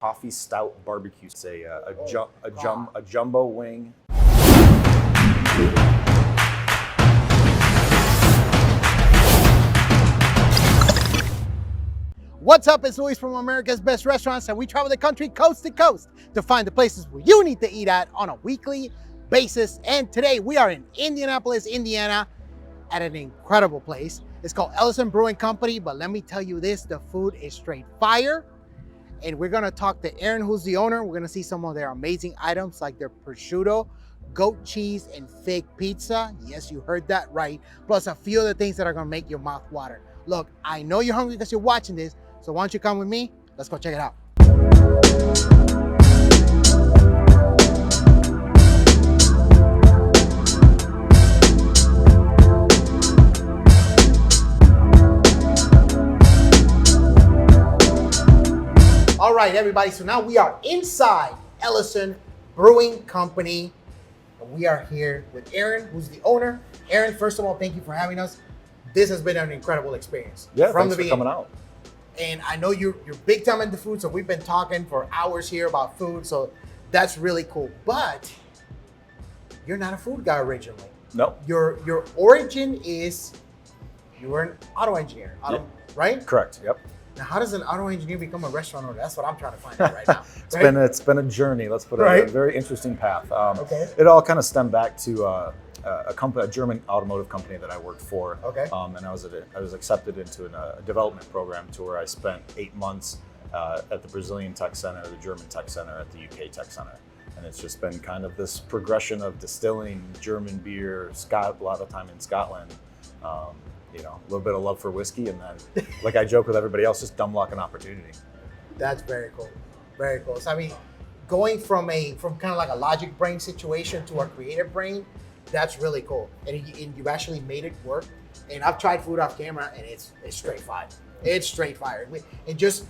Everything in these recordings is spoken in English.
coffee stout barbecue. It's a jumbo wing. What's up? It's Luis from America's Best Restaurants, and we travel the country coast to coast to find the places where you need to eat at on a weekly basis. And today we are in Indianapolis, Indiana, at an incredible place. It's called Ellison Brewing Company, but let me tell you this, the food is straight fire. And we're gonna talk to Aaron, who's the owner. We're gonna see some of their amazing items like their prosciutto, goat cheese, and fig pizza. Yes, you heard that right. Plus a few other things that are gonna make your mouth water. Look, I know you're hungry because you're watching this, so why don't you come with me? Let's go check it out. All right, everybody, so now we are inside Ellison Brewing Company. We are here with Aaron, who's the owner. Aaron, first of all, thank you for having us. This has been an incredible experience. Yeah, thanks for coming out. And I know you're big time into food, so we've been talking for hours here about food, so that's really cool. But you're not a food guy originally. No. Your origin is you were an auto engineer, right? Correct. Yep. Now, how does an auto engineer become a restaurant owner? That's what I'm trying to find out right now. It's been a journey. Let's put it a very interesting path. It all kind of stemmed back to a German automotive company that I worked for. Okay. And I was accepted into a development program to where I spent 8 months at the Brazilian Tech Center, the German Tech Center, at the UK Tech Center. And it's just been kind of this progression of distilling German beer, a lot of time in Scotland. A little bit of love for whiskey, and then, like I joke with everybody else, just dumb luck and opportunity. That's very cool. Very cool. So I mean, going from kind of like a logic brain situation to a creative brain, that's really cool. And you've actually made it work. And I've tried food off camera, and it's straight fire. It's straight fire. And just,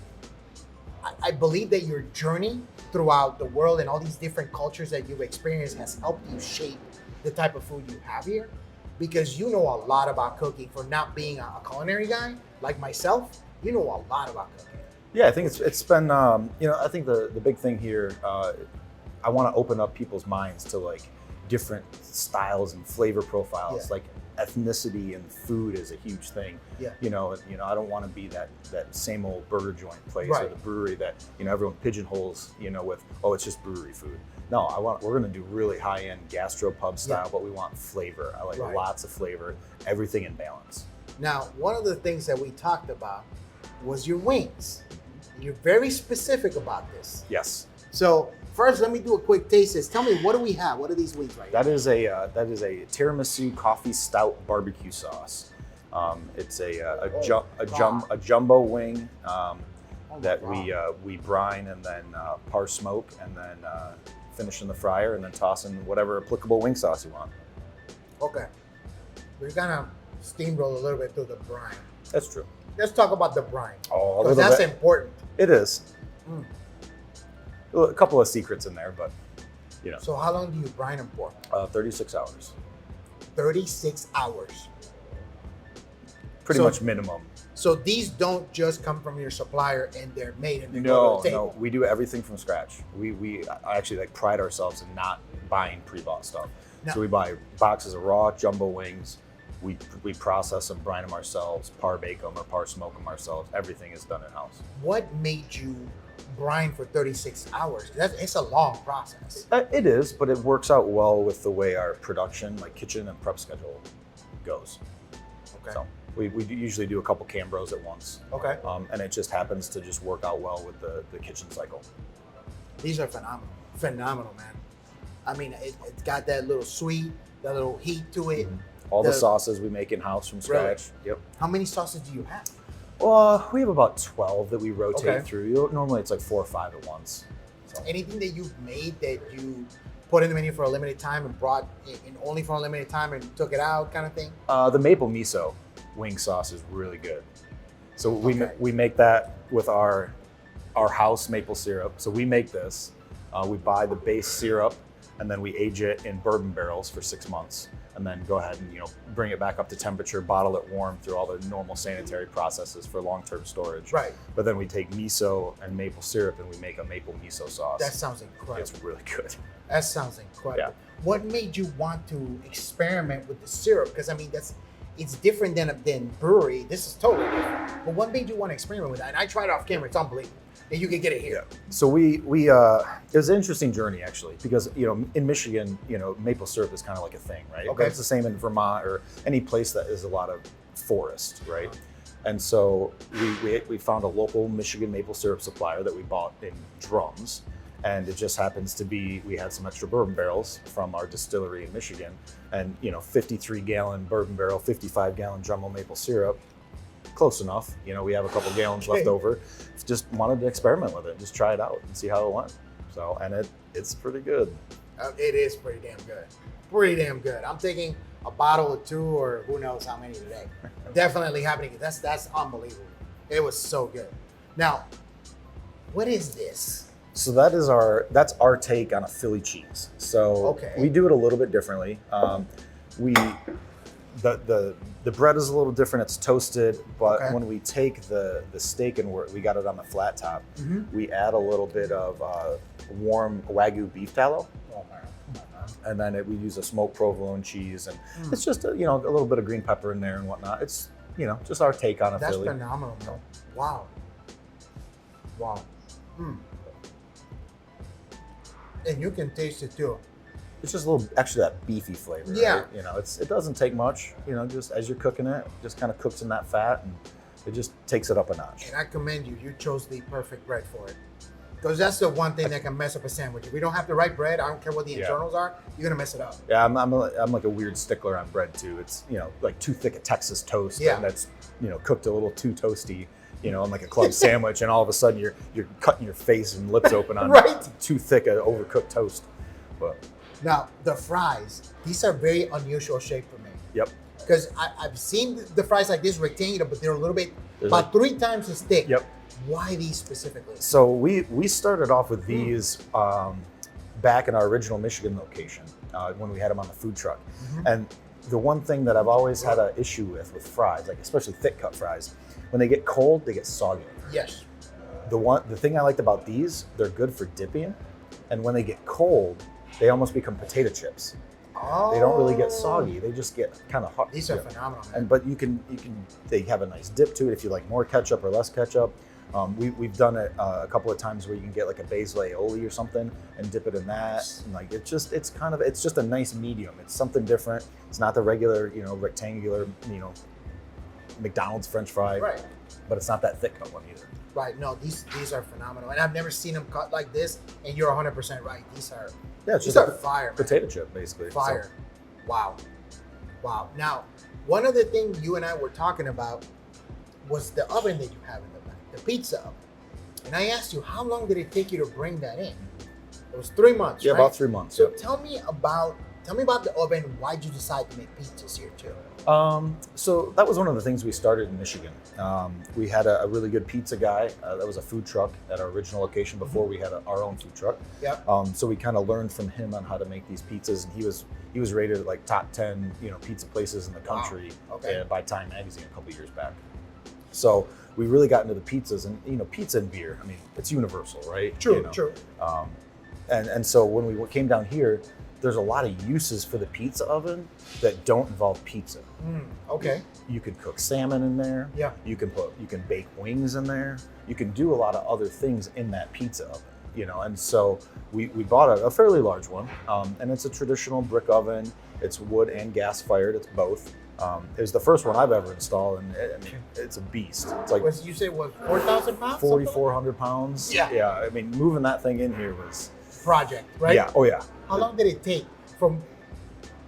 I believe that your journey throughout the world and all these different cultures that you've experienced has helped you shape the type of food you have here. Because you know a lot about cooking. For not being a culinary guy like myself, you know a lot about cooking. Yeah, I think it's been, I think the big thing here, I want to open up people's minds to like different styles and flavor profiles. Yeah. Like ethnicity and food is a huge thing. Yeah. I don't want to be that same old burger joint place or the brewery that, everyone pigeonholes, with, oh, it's just brewery food. No, we're going to do really high-end gastropub style, but we want flavor. I like lots of flavor, everything in balance. Now, one of the things that we talked about was your wings. You're very specific about this. Yes. So first, let me do a quick taste test. Tell me, what do we have? What are these wings right here? That is a tiramisu coffee stout barbecue sauce. It's a jumbo wing that we brine and then par smoke and then finish in the fryer and then toss in whatever applicable wing sauce you want. Okay. We're gonna steamroll a little bit through the brine. That's true. Let's talk about the brine. Oh, because that's important. It is. A couple of secrets in there, but So how long do you brine them for? 36 hours. 36 hours. Pretty much minimum. So these don't just come from your supplier and they're made and they go to the table. No, we do everything from scratch. We actually pride ourselves in not buying pre-bought stuff. No. So we buy boxes of raw jumbo wings. We process them, brine them ourselves, par bake them or par smoke them ourselves. Everything is done in-house. What made you brine for 36 hours? It's a long process. It is, but it works out well with the way our production, like kitchen and prep schedule goes. Okay. So we usually do a couple Cambros at once. Okay. And it just happens to just work out well with the kitchen cycle. These are phenomenal. Phenomenal, man. I mean, it's got that little sweet, that little heat to it. Mm-hmm. All the sauces we make in-house from scratch. Really? Yep. How many sauces do you have? Well, we have about 12 that we rotate through. Normally it's like 4 or 5 at once. So anything that you've made that you put in the menu for a limited time and brought in only for a limited time and took it out kind of thing? The maple miso wing sauce is really good. So we make that with our house maple syrup. So we make this. We buy the base syrup and then we age it in bourbon barrels for 6 months. and then go ahead and bring it back up to temperature, bottle it warm through all the normal sanitary processes for long-term storage. Right. But then we take miso and maple syrup and we make a maple miso sauce. That sounds incredible. It's really good. That sounds incredible. Yeah. What made you want to experiment with the syrup? Because I mean, it's different than brewery. This is totally different. But what made you want to experiment with that? And I tried it off camera. It's unbelievable. And you can get it here. So we it was an interesting journey actually, because in Michigan, maple syrup is kind of like a thing, right? Okay. But it's the same in Vermont or any place that is a lot of forest, right? And so we found a local Michigan maple syrup supplier that we bought in drums. And it just happens to be, we had some extra bourbon barrels from our distillery in Michigan, and 53-gallon bourbon barrel, 55-gallon Dremel maple syrup, close enough. We have a couple gallons left over. Just wanted to experiment with it, just try it out and see how it went. So, and it's pretty good. It is pretty damn good. Pretty damn good. I'm thinking a bottle or two, or who knows how many today. Definitely happening. That's unbelievable. It was so good. Now, what is this? So that's our take on a Philly cheese. So we do it a little bit differently. The bread is a little different. It's toasted, but when we take the steak and we got it on the flat top, we add a little bit of warm Wagyu beef tallow. And then we use a smoked provolone cheese, and it's just a little bit of green pepper in there and whatnot. It's just our take on a Philly. That's phenomenal, man. Wow. And you can taste it too. It's just a little extra that beefy flavor. Yeah. Right? It doesn't take much. Just as you're cooking it, just kind of cooks in that fat, and it just takes it up a notch. And I commend you. You chose the perfect bread for it. Because that's the one thing that can mess up a sandwich. If we don't have the right bread, I don't care what the internals are, you're gonna mess it up. Yeah, I'm like a weird stickler on bread too. It's like too thick a Texas toast, and that's cooked a little too toasty. On like a club sandwich, and all of a sudden you're cutting your face and lips open on too thick a overcooked toast. But now the fries, these are very unusual shape for me. Yep. Because I've seen the fries like this rectangular, but they're a little bit about 3 times as thick. Yep. Why these specifically? So we started off with these back in our original Michigan location when we had them on the food truck, and the one thing that I've always had an issue with fries, like especially thick cut fries, when they get cold, they get soggy. Yes. The thing I liked about these, they're good for dipping, and when they get cold, they almost become potato chips. Oh. They don't really get soggy. They just get kind of hard. These are phenomenal, man. But they have a nice dip to it if you like more ketchup or less ketchup. We've done it a couple of times where you can get like a basil aioli or something and dip it in that. And like it's just a nice medium. It's something different. It's not the regular rectangular McDonald's French fry, right? But it's not that thick cut one either. Right. No, these are phenomenal, and I've never seen them cut like this. And you're 100% right. These are fire, man. Potato chip, basically. Fire. So. Wow. Now, one of the things you and I were talking about was the oven that you have in the back, the pizza oven. And I asked you, how long did it take you to bring that in? It was 3 months, yeah, right? about 3 months. So tell me about the oven. Why'd you decide to make pizzas here too? So that was one of the things we started in Michigan. We had a really good pizza guy that was a food truck at our original location before we had our own food truck. Yep. So we kind of learned from him on how to make these pizzas, and he was rated like top 10 pizza places in the country by Time Magazine a couple years back. So we really got into the pizzas, and pizza and beer. I mean, it's universal, right? True. And so when we came down here, there's a lot of uses for the pizza oven that don't involve pizza. Okay. You can cook salmon in there. Yeah. You can bake wings in there. You can do a lot of other things in that pizza oven, And so we bought a fairly large one, and it's a traditional brick oven. It's wood and gas fired. It's both. It was the first one I've ever installed, and it's a beast. It's like you say was 4,000 pounds? 4,400 pounds. Yeah. I mean, moving that thing in here was project, right? Yeah. Oh yeah. How long did it take from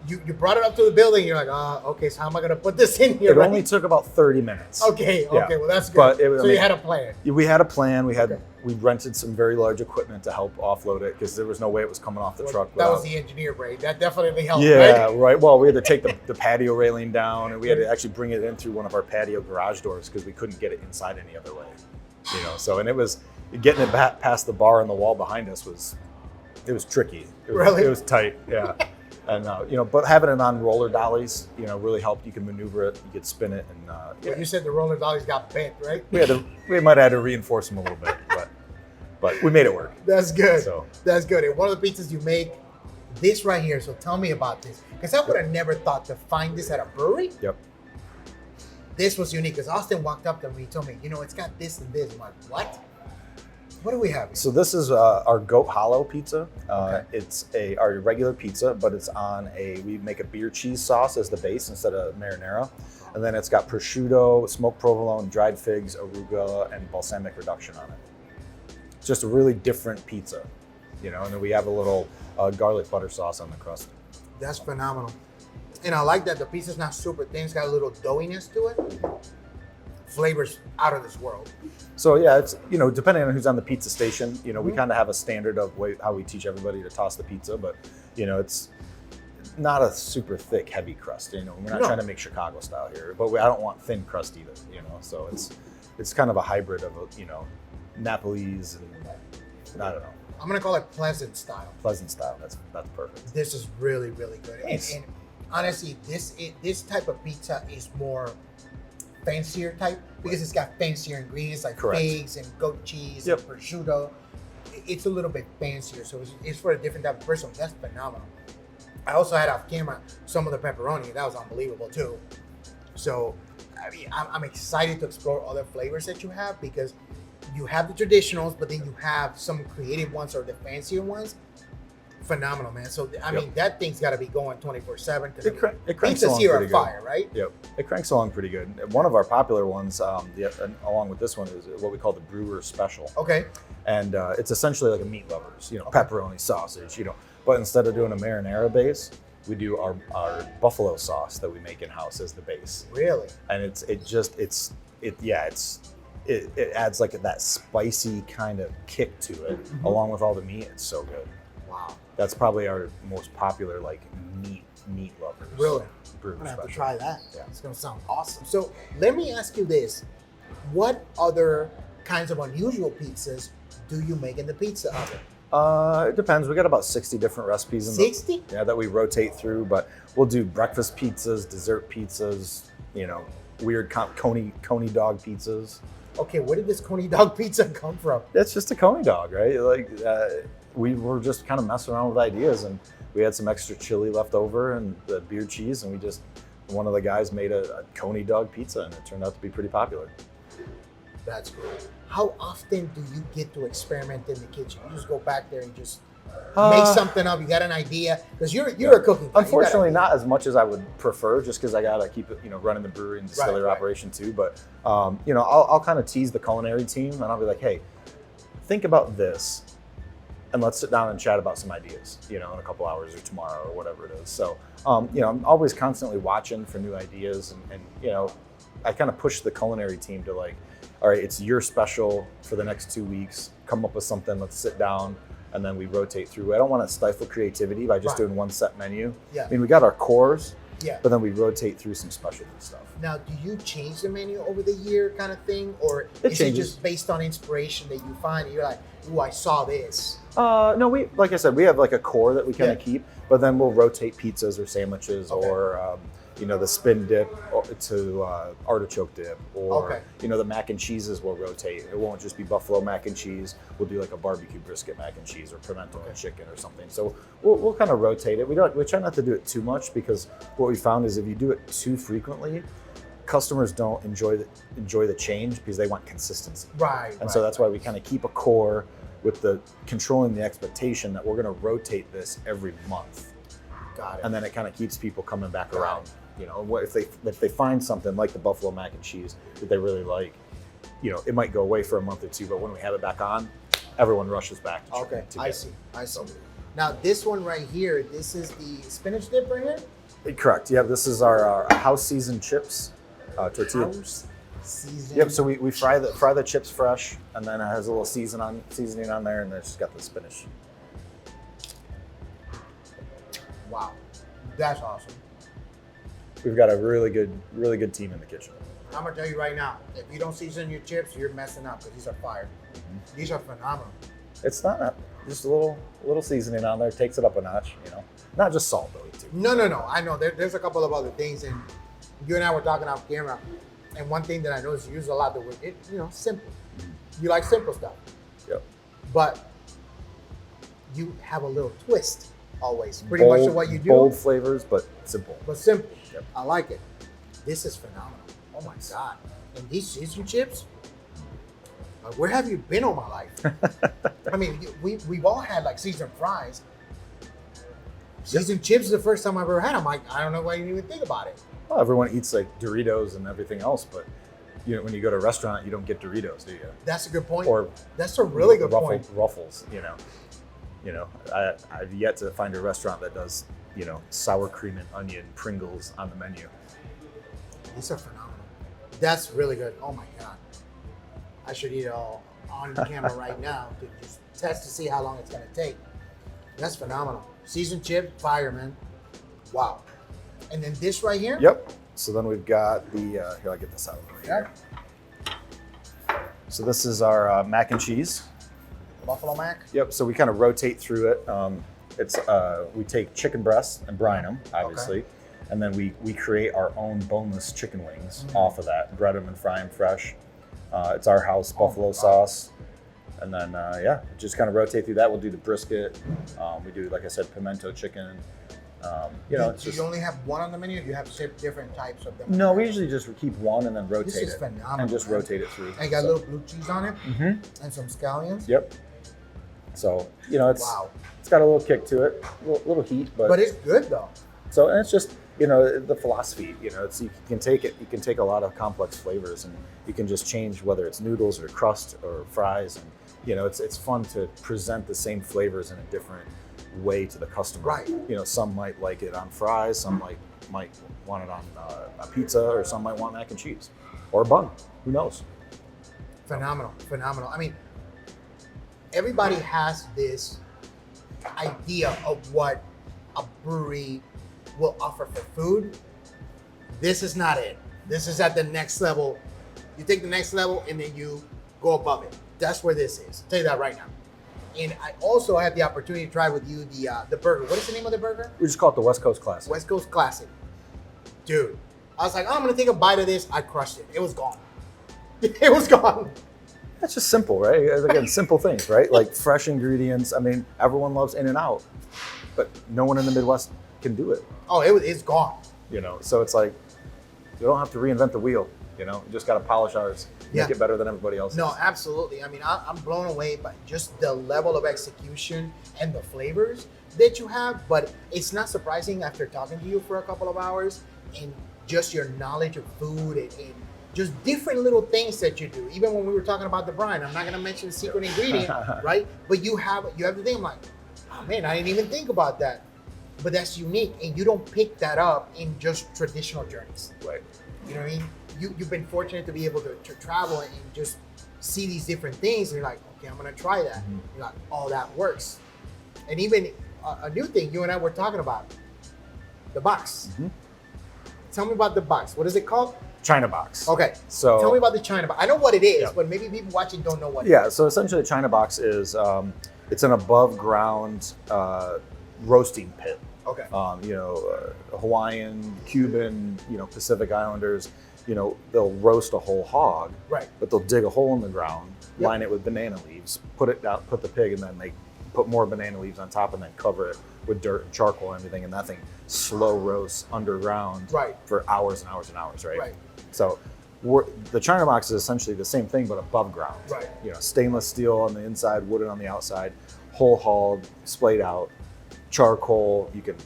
you brought it up to the building? You're like, okay, so how am I gonna put this in here? It only took about 30 minutes. Okay, Yeah. well that's good. But you had a plan. We had a plan. We rented some very large equipment to help offload it because there was no way it was coming off the truck. That was the engineer brain. That definitely helped. Yeah, right? right. Well, we had to take the patio railing down, and we had to actually bring it in through one of our patio garage doors because we couldn't get it inside any other way. So, and it was getting it past the bar on the wall behind us was tricky. It was tight. Yeah. And but having it on roller dollies, really helped. You can maneuver it, you could spin it, and Well, you said the roller dollies got bent, right? we might have had to reinforce them a little bit, but we made it work. That's good. So That's good. And one of the pizzas you make, this right here. So tell me about this, because I would have never thought to find this at a brewery. yep. This was unique because Austin walked up to me, he told me, it's got this and this. I'm like, what? What do we have here? So this is our goat hollow pizza. Okay. It's our regular pizza, but it's on we make a beer cheese sauce as the base instead of marinara. And then it's got prosciutto, smoked provolone, dried figs, arugula, and balsamic reduction on it. It's just a really different pizza, and then we have a little garlic butter sauce on the crust. That's phenomenal. And I like that the pizza's not super thin. It's got a little doughiness to it. Flavors out of this world. So yeah, it's depending on who's on the pizza station, we kind of have a standard of how we teach everybody to toss the pizza, but it's not a super thick, heavy crust. We're not trying to make Chicago style here, but I don't want thin crust either. So it's kind of a hybrid of Napoli's and I don't know. I'm gonna call it pleasant style. Pleasant style. That's perfect. This is really, really good. Nice. And honestly, this type of pizza is more fancier type because it's got fancier ingredients like Correct. figs and goat cheese Yep. and prosciutto. It's a little bit fancier, so it's for a different type of person. That's phenomenal. I also had off camera some of the pepperoni. That was unbelievable too. So, I mean, I'm excited to explore other flavors that you have because you have the traditionals, but then you have some creative ones or the fancier ones. Phenomenal, man. So, I mean, that thing's got to be going 24/7 because It cranks pizzas along here pretty are good. fire, right? Yep, it cranks along pretty good. One of our popular ones, along with this one, is what we call the Brewer Special. Okay. And it's essentially like a meat lovers, pepperoni, sausage, but instead of doing a marinara base, we do our buffalo sauce that we make in house as the base. Really? And it adds like that spicy kind of kick to it, along with all the meat. It's so good. Wow. That's probably our most popular meat lovers. Really? Brewer I'm gonna have to Special. try that. Yeah. It's gonna sound awesome. So let me ask you this: what other kinds of unusual pizzas do you make in the pizza oven? It depends. We got about 60 different recipes in 60? that we rotate through, but we'll do breakfast pizzas, dessert pizzas, weird coney dog pizzas. Okay, where did this coney dog pizza come from? That's just a coney dog, right? We were just kind of messing around with ideas, and we had some extra chili left over and the beer cheese, and one of the guys made a coney dog pizza, and it turned out to be pretty popular. That's great. How often do you get to experiment in the kitchen? You just go back there and just make something up. You got an idea because you're a cooking guy. Unfortunately, not as much as I would prefer, just because I gotta keep it, running the brewery and distillery operation too. But I'll kind of tease the culinary team, and I'll be like, hey, think about this, and let's sit down and chat about some ideas, in a couple hours or tomorrow or whatever it is. So, I'm always constantly watching for new ideas, and I kind of push the culinary team to like, all right, it's your special for the next 2 weeks. Come up with something. Let's sit down. And then we rotate through. I don't want to stifle creativity by just doing one set menu. Yeah. I mean, we got our cores, Yeah. but then we rotate through some specialty stuff. Now, do you change the menu over the year kind of thing? Or It is changes. it just based on inspiration that you find and you're like, ooh, I saw this? No, like I said, we have like a core that we kind of Yeah. keep, but then we'll rotate pizzas or sandwiches Okay. or, the spin dip to artichoke dip, or, Okay. The mac and cheeses will rotate. It won't just be buffalo mac and cheese. We'll do like a barbecue brisket mac and cheese or pimento and chicken or something. So we'll kind of rotate it. We try not to do it too much, because what we found is if you do it too frequently, customers don't enjoy the change because they want consistency. Right. And so that's why we kind of keep a core with controlling the expectation that we're going to rotate this every month. Got it. And then it kind of keeps people coming back around. If they find something like the buffalo mac and cheese that they really like, it might go away for a month or two, but when we have it back on, everyone rushes back to Okay, to I get see. Now, this one right here, this is the spinach dip right here? it. Correct. Yeah, this is our house seasoned chips, tortilla. House seasoned. Yep. So we fry the chips fresh, and then it has a little seasoning on there, and it's just got the spinach. Wow, that's awesome. We've got a really good team in the kitchen. I'm gonna tell you right now, if you don't season your chips, you're messing up because these are fire. These are phenomenal. It's not just a little seasoning on there takes it up a notch. Not just salt though, too. No. I know there's a couple of other things, and you and I were talking off camera, and one thing that I noticed you use a lot, the word, simple. You like simple stuff. Yep. But you have a little twist always. Pretty much of what you do. Bold flavors, but simple. But simple. Yep. I like it. This is phenomenal. Oh my God. And these seasoned chips, where have you been all my life? I mean, we've all had like seasoned fries. Seasoned chips is the first time I've ever had them. I don't know why you didn't even think about it. Well, everyone eats like Doritos and everything else, but when you go to a restaurant, you don't get Doritos, do you? That's a good point. Or that's a really good point. Ruffles, I've yet to find a restaurant that does, sour cream and onion Pringles on the menu. These are phenomenal. That's really good. Oh my God. I should eat it all on camera right now to just test to see how long it's going to take. That's phenomenal. Seasoned chip, fire, man. Wow. And then this right here? Yep. So then we've got the, here, I'll get this out of the way here. So this is our mac and cheese. Buffalo mac? Yep, so we kind of rotate through it. We take chicken breasts and brine them, obviously. Okay. And then we create our own boneless chicken wings off of that, bread them and fry them fresh. It's our house buffalo sauce. And then, just kind of rotate through that. We'll do the brisket. We do, like I said, pimento chicken. Do you only have one on the menu? Or do you have different types of them? No, we usually just keep one and then rotate this is phenomenal, and just rotate it through. And you got a little blue cheese on it and some scallions. Yep. So it's got a little kick to it, a little heat, but it's good though. So and it's just the philosophy. You can take a lot of complex flavors and you can just change whether it's noodles or crust or fries, and it's fun to present the same flavors in a different way to the customer. Right. Some might like it on fries, some might want it on a pizza, or some might want mac and cheese or a bun. Who knows? Phenomenal. I mean, everybody has this idea of what a brewery will offer for food. This is not it. This is at the next level. You take the next level and then you go above it. That's where this is. I'll tell you that right now. And I also had the opportunity to try with you the burger. What is the name of the burger? We just call it the West Coast Classic. West Coast Classic. Dude, I was like, I'm going to take a bite of this. I crushed it. It was gone. It was gone. That's just simple, right? Again, simple things, right? Like fresh ingredients. I mean, everyone loves In-N-Out, but no one in the Midwest can do it. Oh, it's gone. So it's like, you don't have to reinvent the wheel. You just got to polish ours, make it better than everybody else. No, absolutely. I mean, I'm blown away by just the level of execution and the flavors that you have. But it's not surprising after talking to you for a couple of hours and just your knowledge of food and just different little things that you do. Even when we were talking about the brine, I'm not going to mention the secret ingredient, right? But you have the thing. I'm like, oh man, I didn't even think about that. But that's unique, and you don't pick that up in just traditional journeys. Right. You know what I mean? You've been fortunate to be able to travel and just see these different things, and you're like, okay, I'm gonna try that. You're like, oh, that works. And even a new thing you and I were talking about, the box. Tell me about the box. What is it called? China box. Okay. So tell me about the China box. I know what it is, but maybe people watching don't know what it is. Yeah, so essentially the China box is it's an above ground roasting pit. Okay. Hawaiian, Cuban, Pacific Islanders, they'll roast a whole hog. Right. But they'll dig a hole in the ground, line it with banana leaves, put it down, put the pig, and then they put more banana leaves on top, and then cover it with dirt and charcoal and everything, and that thing slow roasts underground for hours and hours and hours, right? Right. So the China box is essentially the same thing, but above ground. Right. Stainless steel on the inside, wooden on the outside, whole hauled, splayed out, charcoal. You can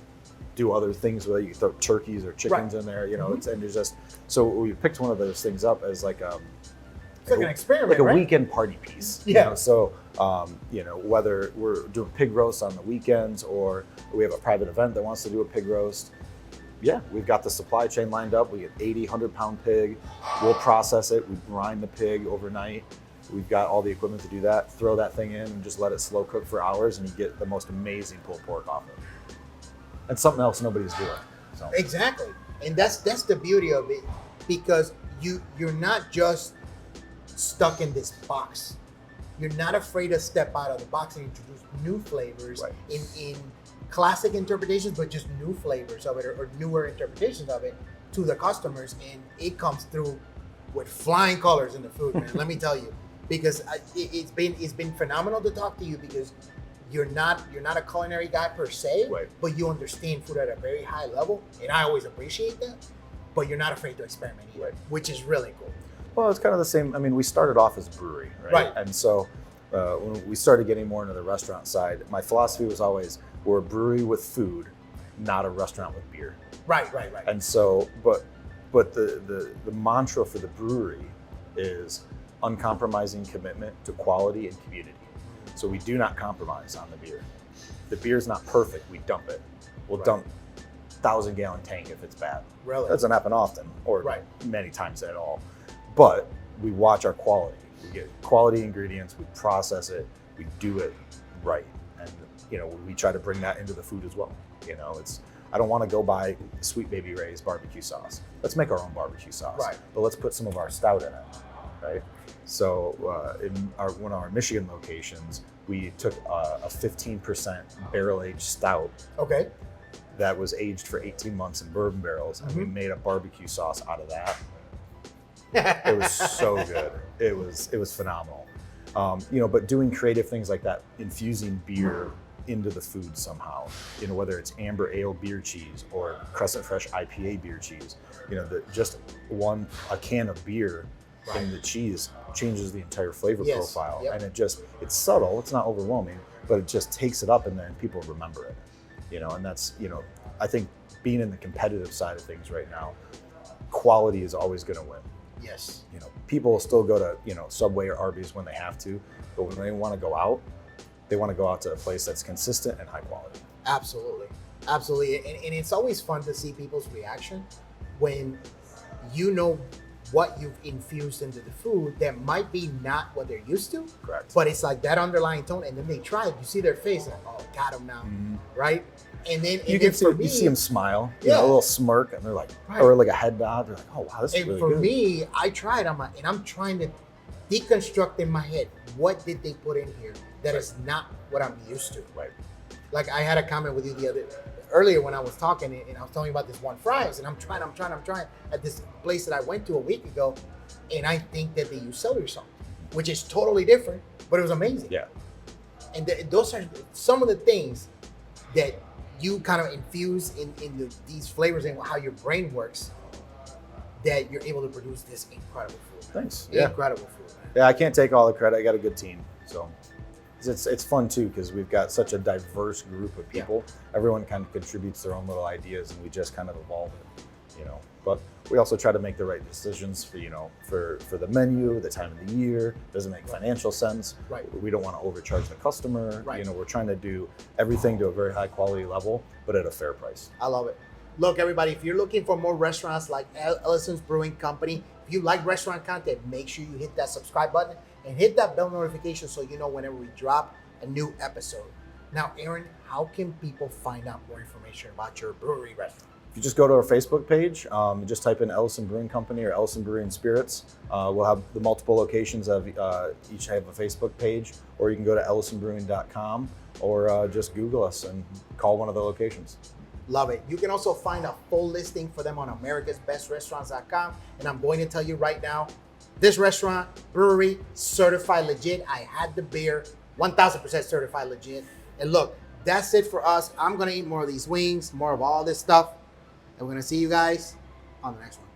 do other things with it. You can throw turkeys or chickens in there, it's, and there's just, so we picked one of those things up as like it's like an experiment, like a right? weekend party piece. Yeah. So whether we're doing pig roasts on the weekends or we have a private event that wants to do a pig roast, we've got the supply chain lined up. We get 80, 100-pound pig. We'll process it. We brine the pig overnight. We've got all the equipment to do that. Throw that thing in and just let it slow cook for hours, and you get the most amazing pulled pork off of it. And something else nobody's doing. So. Exactly, and that's the beauty of it, because you're not just stuck in this box. You're not afraid to step out of the box and introduce new flavors in classic interpretations, but just new flavors of it or newer interpretations of it to the customers, and it comes through with flying colors in the food, man. Let me tell you, because it's been phenomenal to talk to you, because you're not a culinary guy per se, Right. but you understand food at a very high level, and I always appreciate that. But you're not afraid to experiment either, Right. which is really cool. Well, it's kind of the same. I mean, we started off as a brewery, right? Right. And so when we started getting more into the restaurant side, my philosophy was always, we're a brewery with food, not a restaurant with beer. Right. And so, but the mantra for the brewery is uncompromising commitment to quality and community. So we do not compromise on the beer. The beer's not perfect, we dump it. We'll dump 1,000-gallon tank if it's bad. Really? That doesn't happen often, or Right. many times at all. But we watch our quality. We get quality ingredients, we process it, we do it right. And we try to bring that into the food as well. I don't want to go buy Sweet Baby Ray's barbecue sauce. Let's make our own barbecue sauce. Right. But let's put some of our stout in it, right? So in one of our Michigan locations, we took a 15% barrel-aged stout Okay. that was aged for 18 months in bourbon barrels, and we made a barbecue sauce out of that. It was so good. It was phenomenal. But doing creative things like that, infusing beer into the food somehow, whether it's amber ale beer cheese or Crescent Fresh IPA beer cheese, just a can of beer in the cheese changes the entire flavor profile. Yep. And it's subtle, it's not overwhelming, but it just takes it up in there and people remember it. And that's, I think being in the competitive side of things right now, quality is always going to win. Yes. People will still go to, Subway or Arby's when they have to, but when they want to go out, they want to go out to a place that's consistent and high quality. Absolutely. And it's always fun to see people's reaction when what you've infused into the food that might be not what they're used to. Correct. But it's like that underlying tone, and then they try it. You see their face, like, oh, got them now, right? And then You see them smile, Yeah. a little smirk, and they're like, Right. or like a head nod. They're like, oh wow, this is And really for good. me, I tried. I'm trying to deconstruct in my head, what did they put in here that is not what I'm used to? Right. Like I had a comment with you earlier when I was talking, and I was telling you about this one fries, and I'm trying at this place that I went to a week ago, and I think that they use celery salt, which is totally different, but it was amazing. Yeah. And those are some of the things that you kind of infuse in these flavors and how your brain works, that you're able to produce this incredible food. Thanks. Yeah. Incredible food, man. Yeah, I can't take all the credit. I got a good team, so it's fun too because we've got such a diverse group of people. Everyone kind of contributes their own little ideas, and we just kind of evolve it. But we also try to make the right decisions for the menu, the time of the year. Doesn't make financial sense. Right. We don't want to overcharge the customer. Right. We're trying to do everything to a very high quality level, but at a fair price. I love it. Look, everybody, if you're looking for more restaurants like Ellison's Brewing Company, if you like restaurant content, make sure you hit that subscribe button and hit that bell notification so you know whenever we drop a new episode. Now, Aaron, how can people find out more information about your brewery restaurant? If you just go to our Facebook page, just type in Ellison Brewing Company or Ellison Brewery Spirits. We'll have the multiple locations of each have a Facebook page, or you can go to ellisonbrewing.com or just Google us and call one of the locations. Love it. You can also find a full listing for them on americasbestrestaurants.com. And I'm going to tell you right now, this restaurant, brewery, certified legit. I had the beer, 1000% certified legit. And look, that's it for us. I'm going to eat more of these wings, more of all this stuff. And we're going to see you guys on the next one.